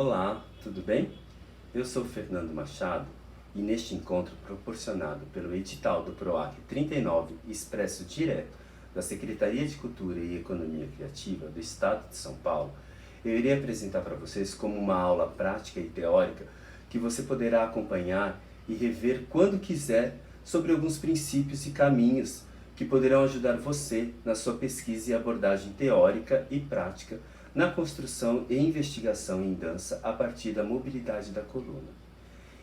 Olá, tudo bem? Eu sou Fernando Machado e neste encontro proporcionado pelo edital do PROAC 39, expresso direto da Secretaria de Cultura e Economia Criativa do Estado de São Paulo, eu irei apresentar para vocês como uma aula prática e teórica que você poderá acompanhar e rever quando quiser sobre alguns princípios e caminhos que poderão ajudar você na sua pesquisa e abordagem teórica e prática na construção e investigação em dança a partir da mobilidade da coluna.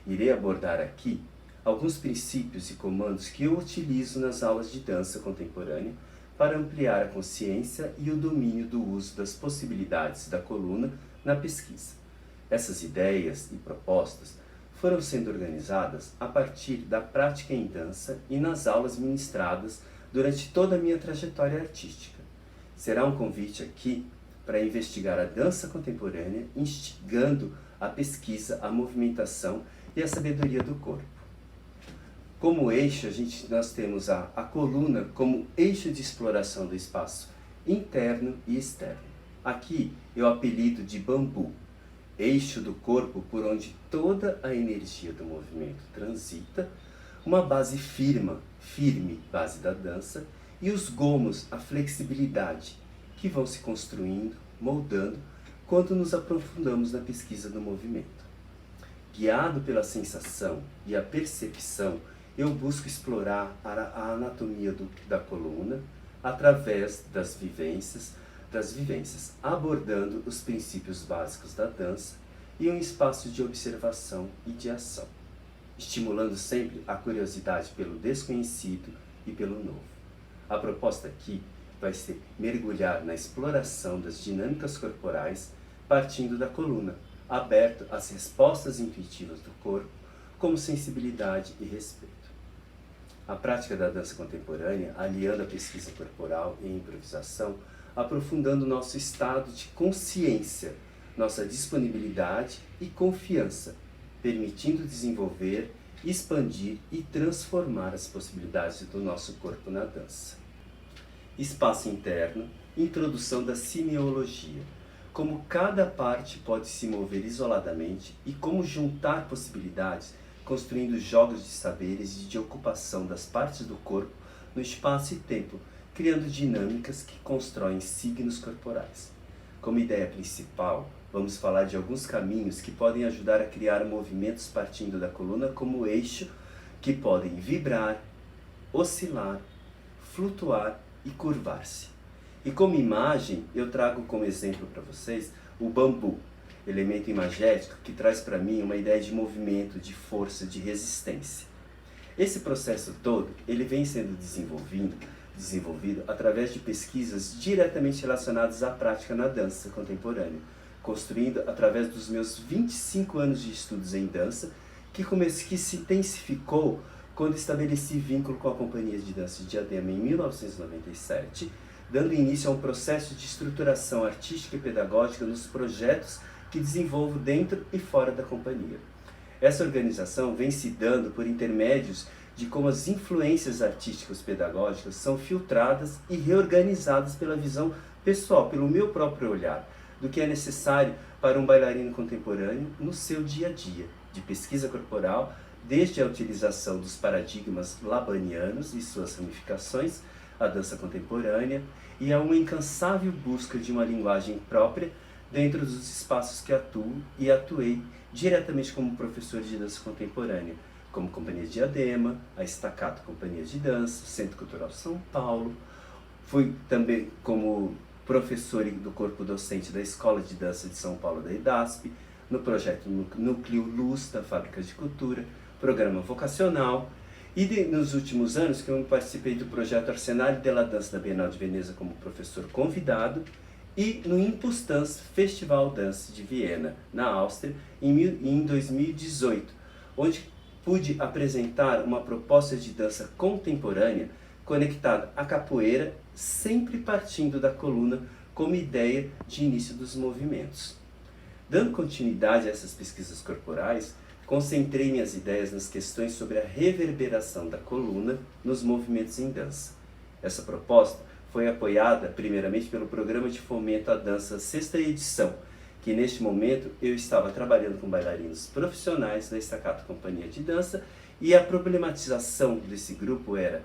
Irei abordar aqui alguns princípios e comandos que eu utilizo nas aulas de dança contemporânea para ampliar a consciência e o domínio do uso das possibilidades da coluna na pesquisa. Essas ideias e propostas foram sendo organizadas a partir da prática em dança e nas aulas ministradas durante toda a minha trajetória artística. Será um convite aqui para investigar a dança contemporânea, instigando a pesquisa, a movimentação e a sabedoria do corpo. Como eixo, nós temos a coluna como eixo de exploração do espaço interno e externo. Aqui eu apelido de bambu, eixo do corpo por onde toda a energia do movimento transita, uma base firme base da dança, e os gomos, a flexibilidade, que vão se construindo, moldando, quando nos aprofundamos na pesquisa do movimento. Guiado pela sensação e a percepção, eu busco explorar a anatomia da coluna através das vivências, abordando os princípios básicos da dança e um espaço de observação e de ação, estimulando sempre a curiosidade pelo desconhecido e pelo novo. A proposta aqui vai ser mergulhar na exploração das dinâmicas corporais partindo da coluna, aberto às respostas intuitivas do corpo, como sensibilidade e respeito. A prática da dança contemporânea, aliando a pesquisa corporal e a improvisação, aprofundando nosso estado de consciência, nossa disponibilidade e confiança, permitindo desenvolver, expandir e transformar as possibilidades do nosso corpo na dança. Espaço interno, introdução da semiologia, como cada parte pode se mover isoladamente e como juntar possibilidades, construindo jogos de saberes e de ocupação das partes do corpo no espaço e tempo, criando dinâmicas que constroem signos corporais. Como ideia principal, vamos falar de alguns caminhos que podem ajudar a criar movimentos partindo da coluna como eixo, que podem vibrar, oscilar, flutuar e curvar-se. E como imagem, eu trago como exemplo para vocês o bambu, elemento imagético que traz para mim uma ideia de movimento, de força, de resistência. Esse processo todo, ele vem sendo desenvolvido através de pesquisas diretamente relacionadas à prática na dança contemporânea, construindo através dos meus 25 anos de estudos em dança, que se intensificou quando estabeleci vínculo com a Companhia de Dança de Diadema em 1997, dando início a um processo de estruturação artística e pedagógica nos projetos que desenvolvo dentro e fora da companhia. Essa organização vem se dando por intermédios de como as influências artísticas pedagógicas são filtradas e reorganizadas pela visão pessoal, pelo meu próprio olhar, do que é necessário para um bailarino contemporâneo no seu dia a dia, de pesquisa corporal, desde a utilização dos paradigmas labanianos e suas ramificações, a dança contemporânea, e a uma incansável busca de uma linguagem própria dentro dos espaços que atuo e atuei diretamente como professor de dança contemporânea, como Companhia de Diadema, a Staccato Companhia de Dança, Centro Cultural São Paulo. Fui também como professor do corpo docente da Escola de Dança de São Paulo da EDASP, no projeto Núcleo Luz da Fábrica de Cultura, programa vocacional, e nos últimos anos que eu participei do projeto Arcenário de la Dança da Bienal de Veneza como professor convidado e no Impulsdance Festival Dance de Viena, na Áustria, em 2018, onde pude apresentar uma proposta de dança contemporânea conectada à capoeira, sempre partindo da coluna como ideia de início dos movimentos. Dando continuidade a essas pesquisas corporais, concentrei minhas ideias nas questões sobre a reverberação da coluna nos movimentos em dança. Essa proposta foi apoiada primeiramente pelo Programa de Fomento à Dança, 6ª edição, que neste momento eu estava trabalhando com bailarinos profissionais da Staccato Companhia de Dança e a problematização desse grupo era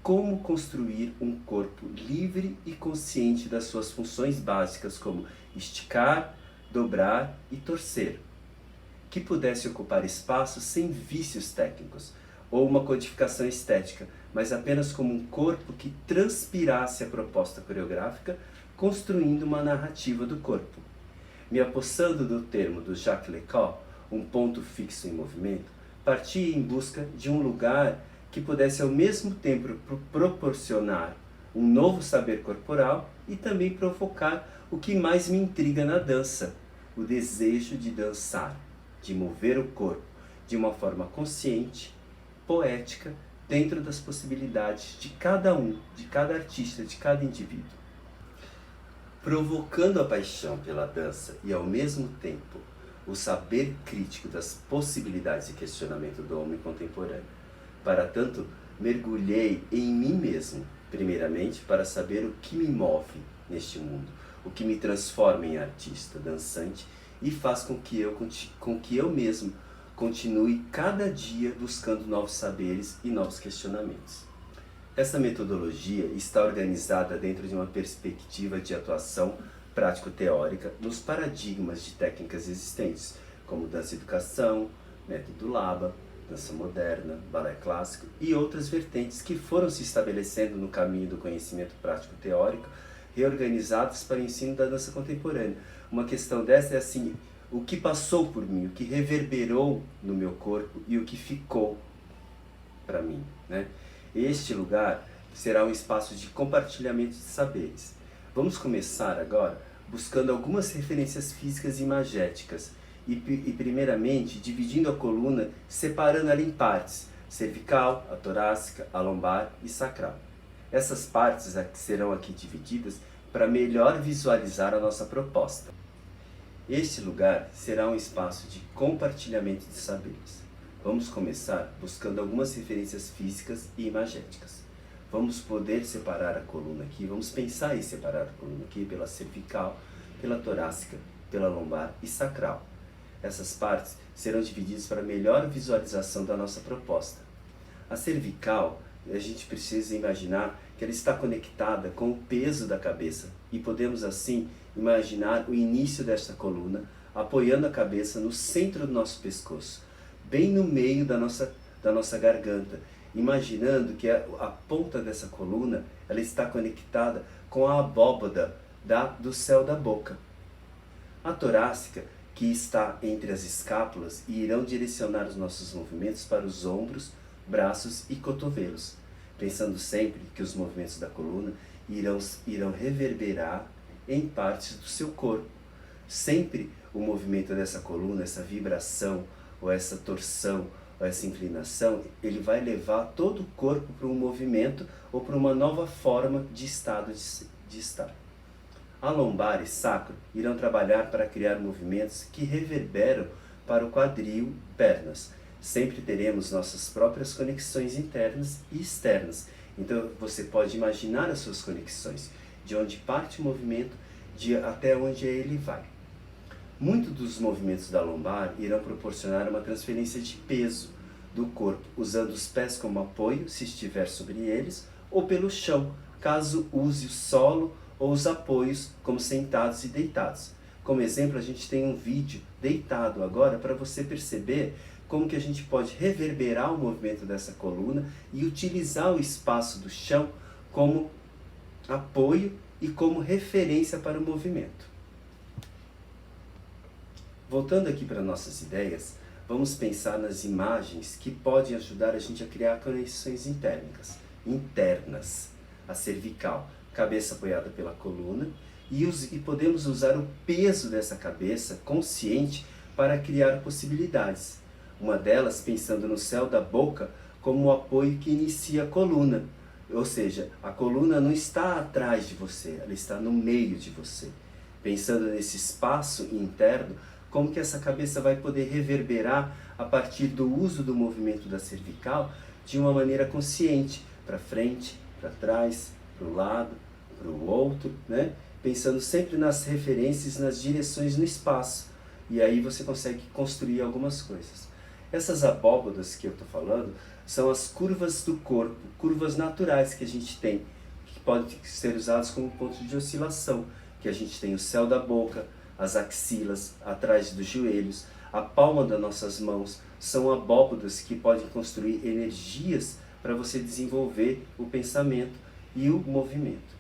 como construir um corpo livre e consciente das suas funções básicas como esticar, dobrar e torcer, que pudesse ocupar espaço sem vícios técnicos ou uma codificação estética, mas apenas como um corpo que transpirasse a proposta coreográfica, construindo uma narrativa do corpo. Me apossando do termo do Jacques Lecoq, um ponto fixo em movimento, parti em busca de um lugar que pudesse ao mesmo tempo proporcionar um novo saber corporal e também provocar o que mais me intriga na dança, o desejo de dançar, de mover o corpo de uma forma consciente, poética, dentro das possibilidades de cada um, de cada artista, de cada indivíduo. Provocando a paixão pela dança e ao mesmo tempo o saber crítico das possibilidades e questionamento do homem contemporâneo. Para tanto, mergulhei em mim mesmo, primeiramente para saber o que me move neste mundo, o que me transforma em artista, dançante e faz com que eu mesmo continue cada dia buscando novos saberes e novos questionamentos. Essa metodologia está organizada dentro de uma perspectiva de atuação prático-teórica nos paradigmas de técnicas existentes, como dança-educação, método Laba, dança moderna, balé clássico e outras vertentes que foram se estabelecendo no caminho do conhecimento prático-teórico, reorganizadas para o ensino da dança contemporânea. Uma questão dessa é assim, o que passou por mim, o que reverberou no meu corpo e o que ficou para mim, né? Este lugar será um espaço de compartilhamento de saberes. Vamos começar agora buscando algumas referências físicas e imagéticas e primeiramente dividindo a coluna, separando ela em partes, cervical, a torácica, a lombar e sacral. Essas partes serão aqui divididas para melhor visualizar a nossa proposta. Este lugar será um espaço de compartilhamento de saberes. Vamos começar buscando algumas referências físicas e imagéticas. Vamos poder separar a coluna aqui, vamos pensar em separar a coluna aqui pela cervical, pela torácica, pela lombar e sacral. Essas partes serão divididas para melhor visualização da nossa proposta. A cervical, a gente precisa imaginar que ela está conectada com o peso da cabeça e podemos assim imaginar o início desta coluna apoiando a cabeça no centro do nosso pescoço, bem no meio da nossa garganta, imaginando que a ponta dessa coluna ela está conectada com a abóbada do céu da boca. A torácica, que está entre as escápulas e irão direcionar os nossos movimentos para os ombros, braços e cotovelos, pensando sempre que os movimentos da coluna irão reverberar em partes do seu corpo. Sempre o movimento dessa coluna, essa vibração, ou essa torção, ou essa inclinação, ele vai levar todo o corpo para um movimento ou para uma nova forma de estado de estar. A lombar e sacro irão trabalhar para criar movimentos que reverberam para o quadril e pernas. Sempre teremos nossas próprias conexões internas e externas. Então você pode imaginar as suas conexões, de onde parte o movimento, até onde ele vai. Muitos dos movimentos da lombar irão proporcionar uma transferência de peso do corpo, usando os pés como apoio, se estiver sobre eles, ou pelo chão, caso use o solo ou os apoios, como sentados e deitados. Como exemplo, a gente tem um vídeo deitado agora para você perceber como que a gente pode reverberar o movimento dessa coluna e utilizar o espaço do chão como apoio e como referência para o movimento. Voltando aqui para nossas ideias, vamos pensar nas imagens que podem ajudar a gente a criar conexões internas. A cervical, cabeça apoiada pela coluna, e podemos usar o peso dessa cabeça consciente para criar possibilidades. Uma delas pensando no céu da boca como o apoio que inicia a coluna, ou seja, a coluna não está atrás de você, ela está no meio de você. Pensando nesse espaço interno, como que essa cabeça vai poder reverberar a partir do uso do movimento da cervical de uma maneira consciente, para frente, para trás, para o lado, para o outro, né? pensando sempre nas referências, nas direções no espaço. E aí você consegue construir algumas coisas. Essas abóbodas que eu estou falando são as curvas do corpo, curvas naturais que a gente tem, que podem ser usadas como ponto de oscilação, que a gente tem o céu da boca, as axilas, atrás dos joelhos, a palma das nossas mãos, são abóbodas que podem construir energias para você desenvolver o pensamento e o movimento.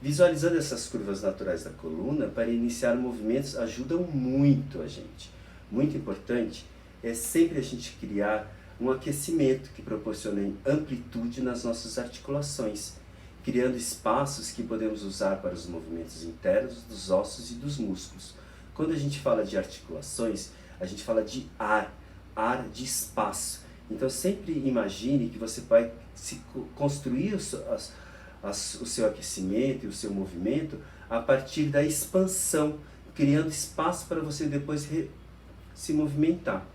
Visualizando essas curvas naturais da coluna, para iniciar movimentos, ajudam muito a gente. Muito importante é sempre a gente criar um aquecimento que proporcione amplitude nas nossas articulações, criando espaços que podemos usar para os movimentos internos dos ossos e dos músculos. Quando a gente fala de articulações, a gente fala de ar de espaço. Então sempre imagine que você vai construir o seu aquecimento e o seu movimento a partir da expansão, criando espaço para você depois se movimentar.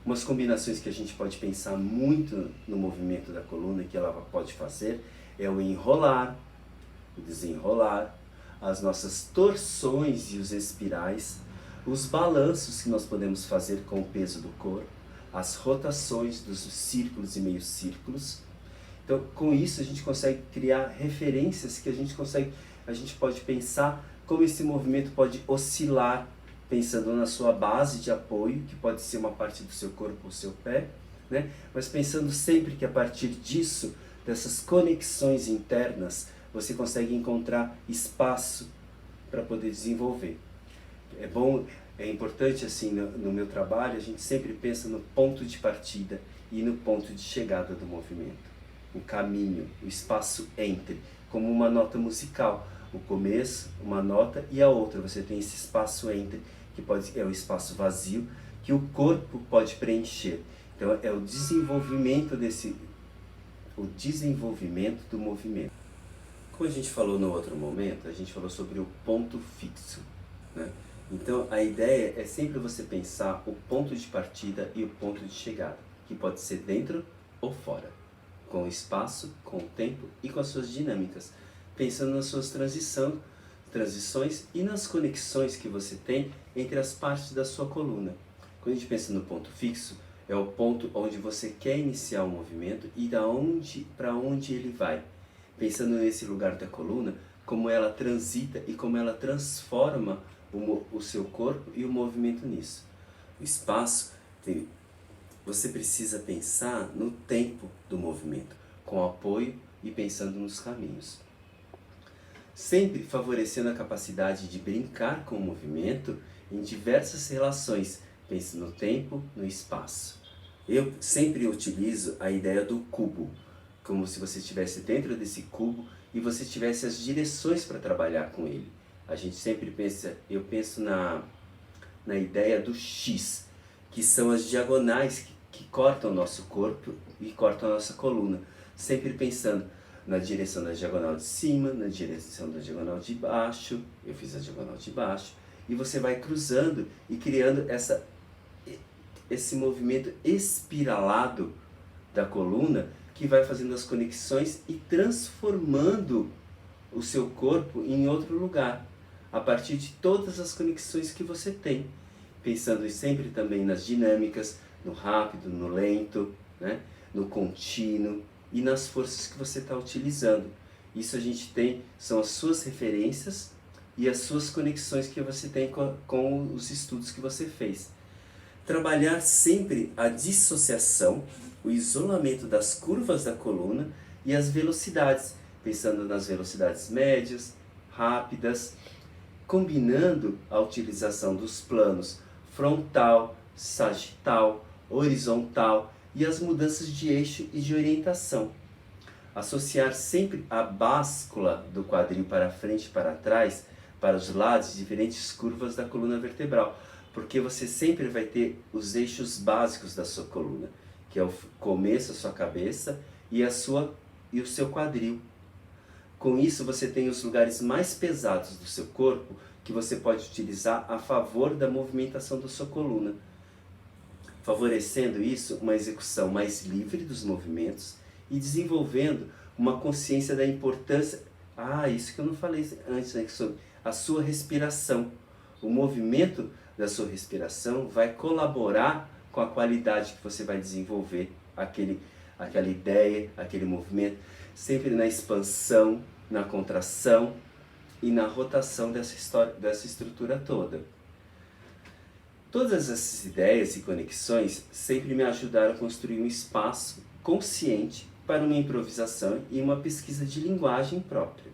Umas combinações que a gente pode pensar muito no movimento da coluna que ela pode fazer é o enrolar, o desenrolar, as nossas torções e os espirais, os balanços que nós podemos fazer com o peso do corpo, as rotações dos círculos e meios círculos. Então, com isso a gente consegue criar referências que a gente pode pensar como esse movimento pode oscilar, pensando na sua base de apoio, que pode ser uma parte do seu corpo ou seu pé, né? Mas pensando sempre que a partir disso, dessas conexões internas, você consegue encontrar espaço para poder desenvolver. É importante assim no meu trabalho, a gente sempre pensa no ponto de partida e no ponto de chegada do movimento. O caminho, o espaço entre, como uma nota musical. O começo, uma nota e a outra. Você tem esse espaço entre, que é o espaço vazio, que o corpo pode preencher. Então é o desenvolvimento do movimento. Como a gente falou no outro momento, a gente falou sobre o ponto fixo, né? Então a ideia é sempre você pensar o ponto de partida e o ponto de chegada, que pode ser dentro ou fora, com o espaço, com o tempo e com as suas dinâmicas, pensando nas suas transições e nas conexões que você tem entre as partes da sua coluna. Quando a gente pensa no ponto fixo, é o ponto onde você quer iniciar o movimento e para onde ele vai. Pensando nesse lugar da coluna, como ela transita e como ela transforma o seu corpo e o movimento nisso. O espaço, você precisa pensar no tempo do movimento, com apoio e pensando nos caminhos. Sempre favorecendo a capacidade de brincar com o movimento em diversas relações, pense no tempo, no espaço. Eu sempre utilizo a ideia do cubo, como se você estivesse dentro desse cubo e você tivesse as direções para trabalhar com ele. A gente sempre pensa, eu penso na ideia do X, que são as diagonais que cortam o nosso corpo e cortam a nossa coluna, sempre pensando na direção da diagonal de cima, na direção da diagonal de baixo. Eu fiz a diagonal de baixo, e você vai cruzando e criando esse movimento espiralado da coluna, que vai fazendo as conexões e transformando o seu corpo em outro lugar, a partir de todas as conexões que você tem, pensando sempre também nas dinâmicas, no rápido, no lento, né? No contínuo e nas forças que você está utilizando. Isso a gente tem, são as suas referências e as suas conexões que você tem com os estudos que você fez. Trabalhar sempre a dissociação, o isolamento das curvas da coluna e as velocidades, pensando nas velocidades médias, rápidas, combinando a utilização dos planos frontal, sagital, horizontal e as mudanças de eixo e de orientação. Associar sempre a báscula do quadril para frente e para trás, para os lados, diferentes curvas da coluna vertebral, porque você sempre vai ter os eixos básicos da sua coluna, que é o começo, a sua cabeça e o seu quadril. Com isso você tem os lugares mais pesados do seu corpo que você pode utilizar a favor da movimentação da sua coluna, favorecendo isso uma execução mais livre dos movimentos e desenvolvendo uma consciência da importância Ah, isso que eu não falei antes, né? Sobre a sua respiração. O movimento da sua respiração vai colaborar com a qualidade que você vai desenvolver aquela ideia, aquele movimento, sempre na expansão, na contração e na rotação dessa estrutura toda. Todas essas ideias e conexões sempre me ajudaram a construir um espaço consciente para uma improvisação e uma pesquisa de linguagem própria.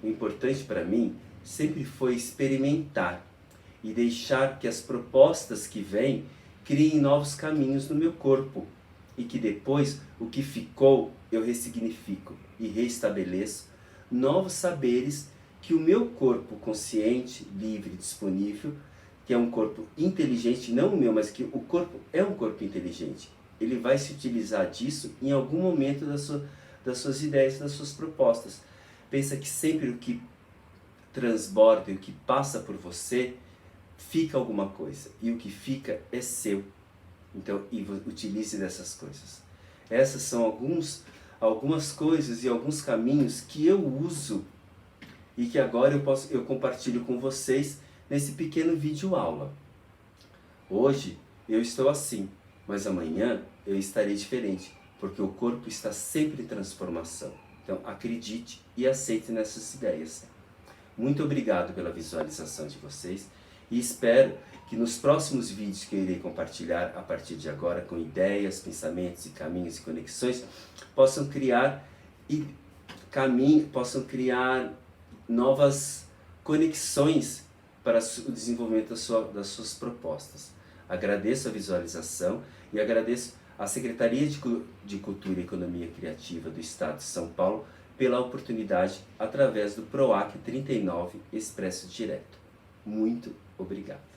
O importante para mim sempre foi experimentar e deixar que as propostas que vêm criem novos caminhos no meu corpo e que depois o que ficou eu ressignifico e restabeleço novos saberes que o meu corpo consciente, livre, disponível, que é um corpo inteligente, não o meu, mas que o corpo é um corpo inteligente. Ele vai se utilizar disso em algum momento das suas ideias, das suas propostas. Pensa que sempre o que transborda e o que passa por você, fica alguma coisa. E o que fica é seu. Então, utilize dessas coisas. Essas são algumas coisas e alguns caminhos que eu uso e que agora eu compartilho com vocês nesse pequeno vídeo aula. Hoje eu estou assim, mas amanhã eu estarei diferente, porque o corpo está sempre em transformação. Então acredite e aceite nessas ideias. Muito obrigado pela visualização de vocês e espero que nos próximos vídeos que eu irei compartilhar a partir de agora com ideias, pensamentos e caminhos e conexões possam criar novas conexões para o desenvolvimento das suas propostas. Agradeço a visualização e agradeço à Secretaria de Cultura e Economia Criativa do Estado de São Paulo pela oportunidade através do PROAC 39 Expresso Direto. Muito obrigado.